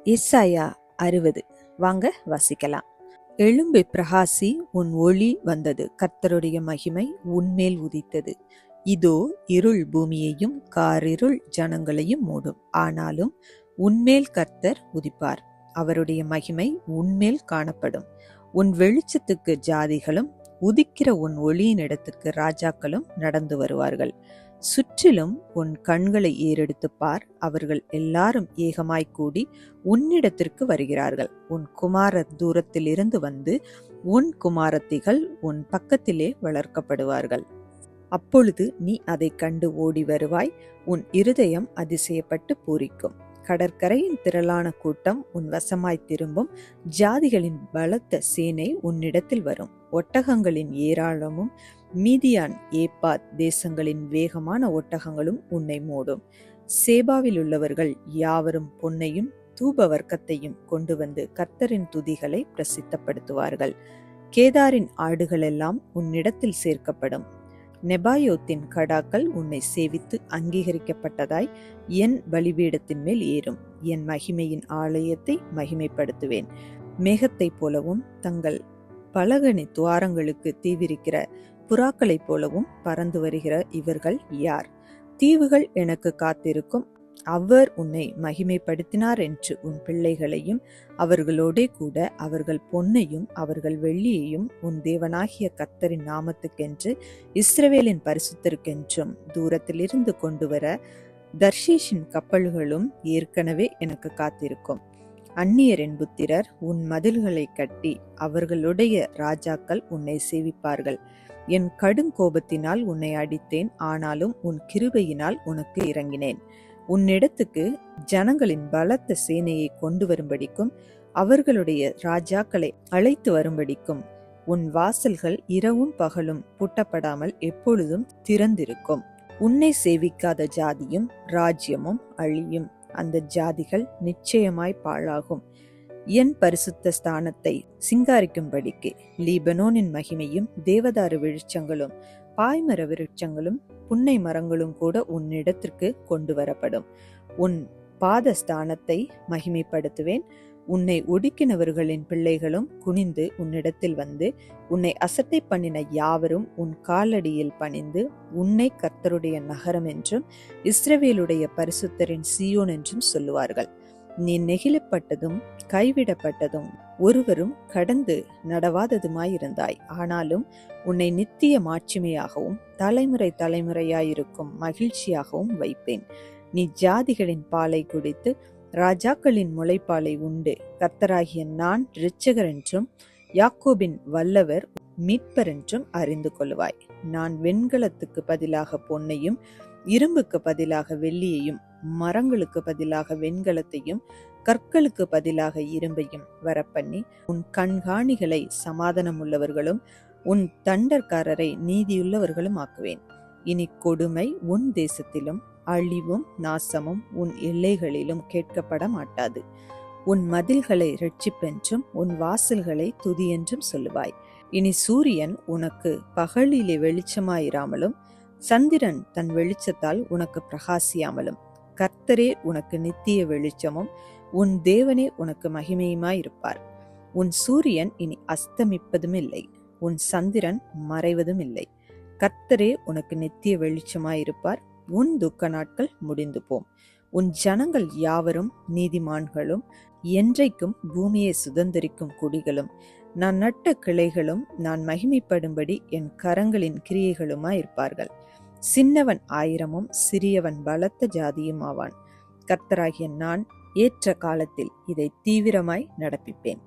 ஏசாயா 60. வாங்க வாசிக்கலாம். எழும்பி பிரகாசி, உன் ஒளி வந்தது, கர்த்தருடைய மகிமை உன்மேல் உதித்தது. இதோ இருள் பூமியையும் காரிருள் ஜனங்களையும் மூடும், ஆனாலும் உன்மேல் கர்த்தர் உதிப்பார், அவருடைய மகிமை உன்மேல் காணப்படும். உன் வெளிச்சத்துக்கு ஜாதிகளும், உதிக்கிற உன் ஒளியின் இடத்துக்கு ராஜாக்களும் நடந்து வருவார்கள். சுற்றிலும் உன் கண்களை ஏறெடுத்து பார், அவர்கள் எல்லாரும் ஏகமாய் கூடி உன்னிடத்திற்கு வருகிறார்கள். உன் குமாரர் தூரத்தில் இருந்து வந்து உன் குமாரத்திகள் உன் பக்கத்திலே வளர்க்கப்படுவார்கள். அப்பொழுது நீ அதை கண்டு ஓடி வருவாய், உன் இருதயம் அதிசயப்பட்டு பூரிக்கும். கடற்கரையின் திரளான கூட்டம் உன் வசமாய் திரும்பும், ஜாதிகளின் பலத்த சேனை உன்னிடத்தில் வரும். ஒட்டகங்களின் ஏராளமும் மீதியான் ஏப்பாத் தேசங்களின் வேகமான ஒட்டகங்களும் உன்னை மூடும். சேபாவில் உள்ளவர்கள் யாவரும் பொன்னையும் தூப வர்க்கத்தையும் கொண்டு வந்து கர்த்தரின் துதிகளை பிரசித்தப்படுத்துவார்கள். கேதாரின் ஆடுகளெல்லாம் உன்னிடத்தில் சேர்க்கப்படும். நெபாயோத்தின் கடாக்கள் உன்னை சேவித்து அங்கீகரிக்கப்பட்டதாய் என் பலிபீடத்தின் மேல் ஏறும். என் மகிமையின் ஆலயத்தை மகிமைப்படுத்துவேன். மேகத்தைப் போலவும் தங்கள் பலகனி துவாரங்களுக்கு தீவிரிக்கிற புறாக்களைப் போலவும் பறந்து வருகிற இவர்கள் யார்? தீவுகள் எனக்கு காத்திருக்கும், அவர் உன்னை மகிமைப்படுத்தினார் என்று உன் பிள்ளைகளையும் அவர்களோடே கூட அவர்கள் பொன்னையும் அவர்கள் வெள்ளியையும் உன் தேவனாகிய கர்த்தரின் நாமத்துக்கென்று இஸ்ரவேலின் பரிசுத்தருக்கென்றும் தூரத்திலிருந்து கொண்டு வர தர்ஷீஷின் கப்பல்களும் ஏற்கனவே எனக்கு காத்திருக்கும். அந்நியரின் புத்திரர் உன் மதில்களை கட்டி அவர்களுடைய ராஜாக்கள் உன்னை சேவிப்பார்கள். என் கடும் கோபத்தினால் உன்னை அடித்தேன், ஆனாலும் உன் கிருபையினால் உனக்கு இறங்கினேன். உன்னிடத்துக்கு ஜனங்களின் பலத்த சேனையை கொண்டு வரும்படிக்கும் அவர்களுடைய ராஜாக்களை அழைத்து வரும்படிக்கும் உன் வாசல்கள் இரவும் பகலும் பூட்டப்படாமல் எப்பொழுதும் திறந்திருக்கும். உன்னை சேவிக்காத ஜாதியும் ராஜ்யமும் அழியும், அந்த ஜாதிகள் நிச்சயமாய் பாழாகும். என் பரிசுத்த ஸ்தானத்தை சிங்காரிக்கும்படிக்கு லீபனோனின் மகிமையும் தேவதாரு விருட்சங்களும் பாய்மர விருட்சங்களும் புன்னை மரங்களும் கூட உன்னிடத்திற்கு கொண்டு வரப்படும். உன் பாதஸ்தானத்தை மகிமைப்படுத்துவேன். உன்னை ஒடுக்கினவர்களின் பிள்ளைகளும் குனிந்து உன்னிடத்தில் வந்து உன்னை அசட்டை பண்ணின யாவரும் உன் காலடியில் பணிந்து உன்னை கர்த்தருடைய நகரம் என்றும் இஸ்ரவேலுடைய பரிசுத்தரின் சீயோன் என்றும் சொல்லுவார்கள். நீ நெகிழப்பட்டதும் கைவிடப்பட்டதும் ஒருவரும் கடந்து நடவாததுமாயிருந்தாய், ஆனாலும் உன்னை நித்திய மாட்சிமையாகவும் தலைமுறை தலைமுறையாயிருக்கும் மகிழ்ச்சியாகவும் வைப்பேன். நீ ஜாதிகளின் பாலை குடித்து ராஜாக்களின் முளைப்பாலை உண்டு, கர்த்தராகிய நான் இரட்சகர் என்றும் யாக்கோபின் வல்லவர் மீட்பர் என்றும் அறிந்து கொள்வாய். நான் வெண்கலத்துக்கு பதிலாக பொன்னையும் இரும்புக்கு பதிலாக வெள்ளியையும் மரங்களுக்கு பதிலாக வெண்கலத்தையும் கற்களுக்கு பதிலாக இரும்பையும் வரப்பண்ணி உன் கண்காணிகளை சமாதானம் உள்ளவர்களும் உன் தண்டற்காரரை நீதியுள்ளவர்களும் ஆக்குவேன். இனி கொடுமை உன் தேசத்திலும் அழிவும் நாசமும் உன் எல்லைகளிலும் கேட்கப்பட மாட்டாது. உன் மதில்களை இரட்சிப்பென்றும் உன் வாசல்களை துதியென்றும் சொல்லுவாய். இனி சூரியன் உனக்கு பகலிலே வெளிச்சமாயிராமலும் சந்திரன் தன் வெளிச்சத்தால் உனக்கு பிரகாசியாமலும் கர்த்தரே உனக்கு நித்திய வெளிச்சமும் உன் தேவனே உனக்கு மகிமையுமாயிருப்பார். உன் சூரியன் இனி அஸ்தமிப்பதும் இல்லை, உன் சந்திரன் மறைவதும் இல்லை. கர்த்தரே உனக்கு நித்திய வெளிச்சமாயிருப்பார். உன் துக்க நாட்கள் முடிந்து போம். உன் ஜனங்கள் யாவரும் நீதிமான்களும் என்றைக்கும் பூமியை சுதந்தரிக்கும் குடிகளும் நான் நட்ட கிளைகளும் நான் மகிமைப்படும்படி என் கரங்களின் கிரியைகளுமாயிருப்பார்கள். சின்னவன் 1000 சிறியவன் பலத்த ஜாதியும் ஆவான். கர்த்தராகிய நான் ஏற்ற காலத்தில் இதை தீவிரமாய் நடப்பிப்பேன்.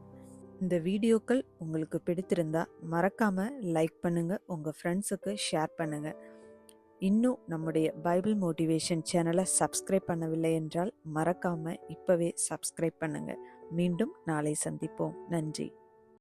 இந்த வீடியோக்கள் உங்களுக்கு பிடித்திருந்தா மறக்காம லைக் பண்ணுங்க, உங்க ஃப்ரெண்ட்ஸுக்கு ஷேர் பண்ணுங்க. இன்னும் நம்முடைய பைபிள் மோட்டிவேஷன் சேனலை சப்ஸ்கிரைப் பண்ணவில்லை என்றால் மறக்காம இப்பவே சப்ஸ்கிரைப் பண்ணுங்க. மீண்டும் நாளை சந்திப்போம். நன்றி.